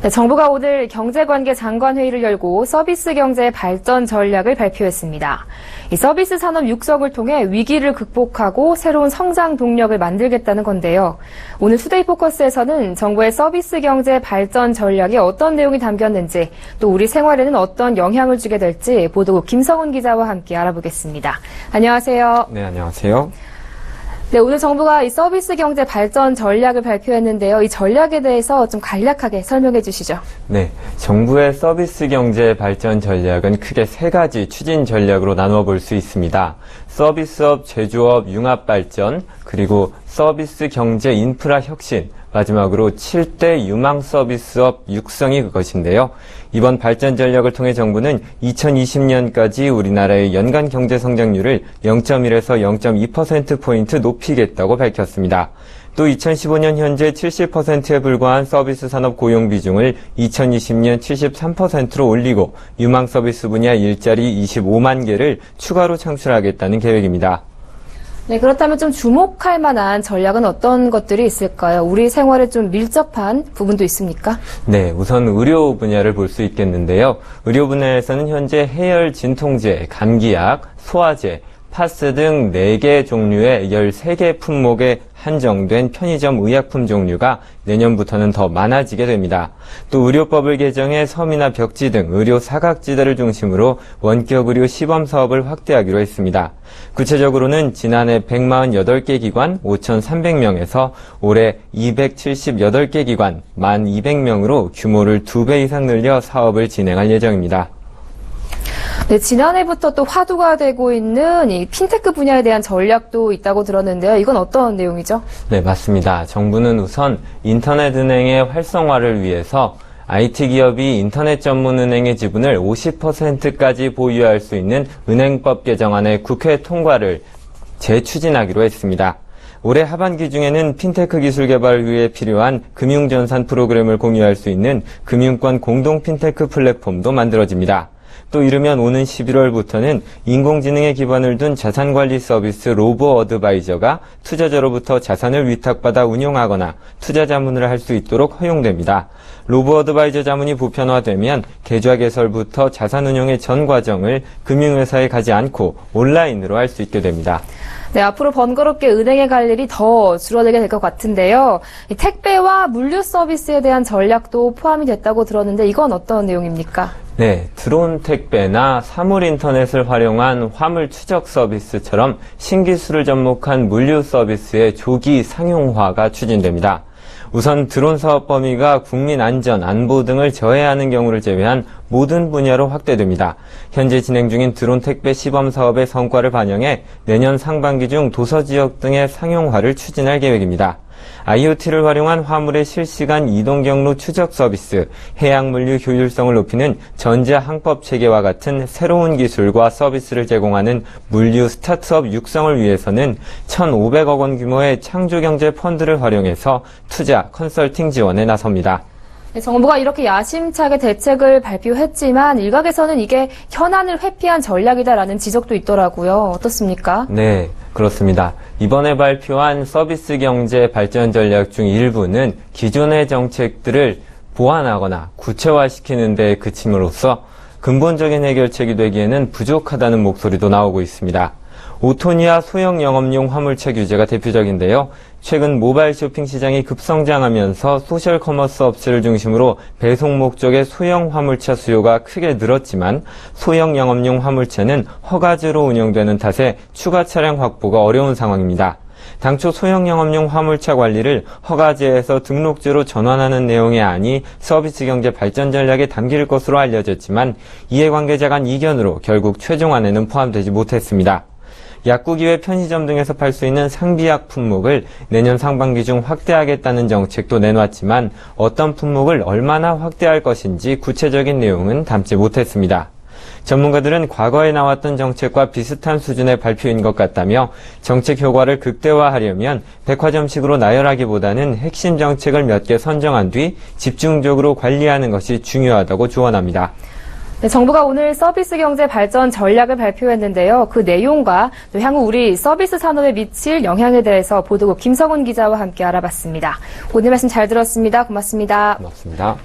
네, 정부가 오늘 경제관계 장관회의를 열고 서비스 경제 발전 전략을 발표했습니다. 이 서비스 산업 육성을 통해 위기를 극복하고 새로운 성장 동력을 만들겠다는 건데요. 오늘 투데이 포커스에서는 정부의 서비스 경제 발전 전략에 어떤 내용이 담겼는지, 또 우리 생활에는 어떤 영향을 주게 될지 보도국 김성훈 기자와 함께 알아보겠습니다. 안녕하세요. 네, 안녕하세요. 네, 오늘 정부가 이 서비스 경제 발전 전략을 발표했는데요. 이 전략에 대해서 좀 간략하게 설명해 주시죠. 네, 정부의 서비스 경제 발전 전략은 크게 세 가지 추진 전략으로 나누어 볼 수 있습니다. 서비스업, 제조업, 융합 발전, 그리고 서비스 경제 인프라 혁신, 마지막으로 7대 유망 서비스업 육성이 그것인데요. 이번 발전 전략을 통해 정부는 2020년까지 우리나라의 연간 경제 성장률을 0.1에서 0.2%포인트 높이겠다고 밝혔습니다. 또 2015년 현재 70%에 불과한 서비스 산업 고용 비중을 2020년 73%로 올리고 유망 서비스 분야 일자리 25만 개를 추가로 창출하겠다는 계획입니다. 네, 그렇다면 좀 주목할 만한 전략은 어떤 것들이 있을까요? 우리 생활에 좀 밀접한 부분도 있습니까? 네, 우선 의료 분야를 볼 수 있겠는데요. 의료 분야에서는 현재 해열 진통제, 감기약, 소화제, 파스 등 4개 종류의 13개 품목에 한정된 편의점 의약품 종류가 내년부터는 더 많아지게 됩니다. 또 의료법을 개정해 섬이나 벽지 등 의료 사각지대를 중심으로 원격 의료 시범 사업을 확대하기로 했습니다. 구체적으로는 지난해 148개 기관 5,300명에서 올해 278개 기관 1,200명으로 규모를 2배 이상 늘려 사업을 진행할 예정입니다. 네, 지난해부터 또 화두가 되고 있는 이 핀테크 분야에 대한 전략도 있다고 들었는데요. 이건 어떤 내용이죠? 네, 맞습니다. 정부는 우선 인터넷 은행의 활성화를 위해서 IT 기업이 인터넷 전문 은행의 지분을 50%까지 보유할 수 있는 은행법 개정안의 국회 통과를 재추진하기로 했습니다. 올해 하반기 중에는 핀테크 기술 개발을 위해 필요한 금융전산 프로그램을 공유할 수 있는 금융권 공동 핀테크 플랫폼도 만들어집니다. 또 이르면 오는 11월부터는 인공지능에 기반을 둔 자산관리 서비스 로보 어드바이저가 투자자로부터 자산을 위탁받아 운용하거나 투자 자문을 할 수 있도록 허용됩니다. 로보 어드바이저 자문이 보편화되면 계좌 개설부터 자산 운용의 전 과정을 금융회사에 가지 않고 온라인으로 할 수 있게 됩니다. 네, 앞으로 번거롭게 은행에 갈 일이 더 줄어들게 될 것 같은데요. 이 택배와 물류 서비스에 대한 전략도 포함이 됐다고 들었는데 이건 어떤 내용입니까? 네, 드론 택배나 사물 인터넷을 활용한 화물 추적 서비스처럼 신기술을 접목한 물류 서비스의 조기 상용화가 추진됩니다. 우선 드론 사업 범위가 국민 안전, 안보 등을 저해하는 경우를 제외한 모든 분야로 확대됩니다. 현재 진행 중인 드론 택배 시범 사업의 성과를 반영해 내년 상반기 중 도서 지역 등의 상용화를 추진할 계획입니다. IoT를 활용한 화물의 실시간 이동 경로 추적 서비스, 해양 물류 효율성을 높이는 전자 항법 체계와 같은 새로운 기술과 서비스를 제공하는 물류 스타트업 육성을 위해서는 1,500억 원 규모의 창조경제 펀드를 활용해서 투자, 컨설팅 지원에 나섭니다. 네, 정부가 이렇게 야심차게 대책을 발표했지만 일각에서는 이게 현안을 회피한 전략이다라는 지적도 있더라고요. 어떻습니까? 네, 그렇습니다. 이번에 발표한 서비스 경제 발전 전략 중 일부는 기존의 정책들을 보완하거나 구체화시키는 데 그침으로써 근본적인 해결책이 되기에는 부족하다는 목소리도 나오고 있습니다. 오토니아 소형 영업용 화물차 규제가 대표적인데요. 최근 모바일 쇼핑 시장이 급성장하면서 소셜 커머스 업체를 중심으로 배송 목적의 소형 화물차 수요가 크게 늘었지만 소형 영업용 화물차는 허가제로 운영되는 탓에 추가 차량 확보가 어려운 상황입니다. 당초 소형 영업용 화물차 관리를 허가제에서 등록제로 전환하는 내용의 안이 서비스 경제 발전 전략에 담길 것으로 알려졌지만 이해관계자 간 이견으로 결국 최종안에는 포함되지 못했습니다. 약국이 외 편의점 등에서 팔 수 있는 상비약 품목을 내년 상반기 중 확대하겠다는 정책도 내놨지만 어떤 품목을 얼마나 확대할 것인지 구체적인 내용은 담지 못했습니다. 전문가들은 과거에 나왔던 정책과 비슷한 수준의 발표인 것 같다며 정책 효과를 극대화하려면 백화점식으로 나열하기보다는 핵심 정책을 몇 개 선정한 뒤 집중적으로 관리하는 것이 중요하다고 조언합니다. 네, 정부가 오늘 서비스 경제 발전 전략을 발표했는데요. 그 내용과 또 향후 우리 서비스 산업에 미칠 영향에 대해서 보도국 김성훈 기자와 함께 알아봤습니다. 오늘 말씀 잘 들었습니다. 고맙습니다. 고맙습니다.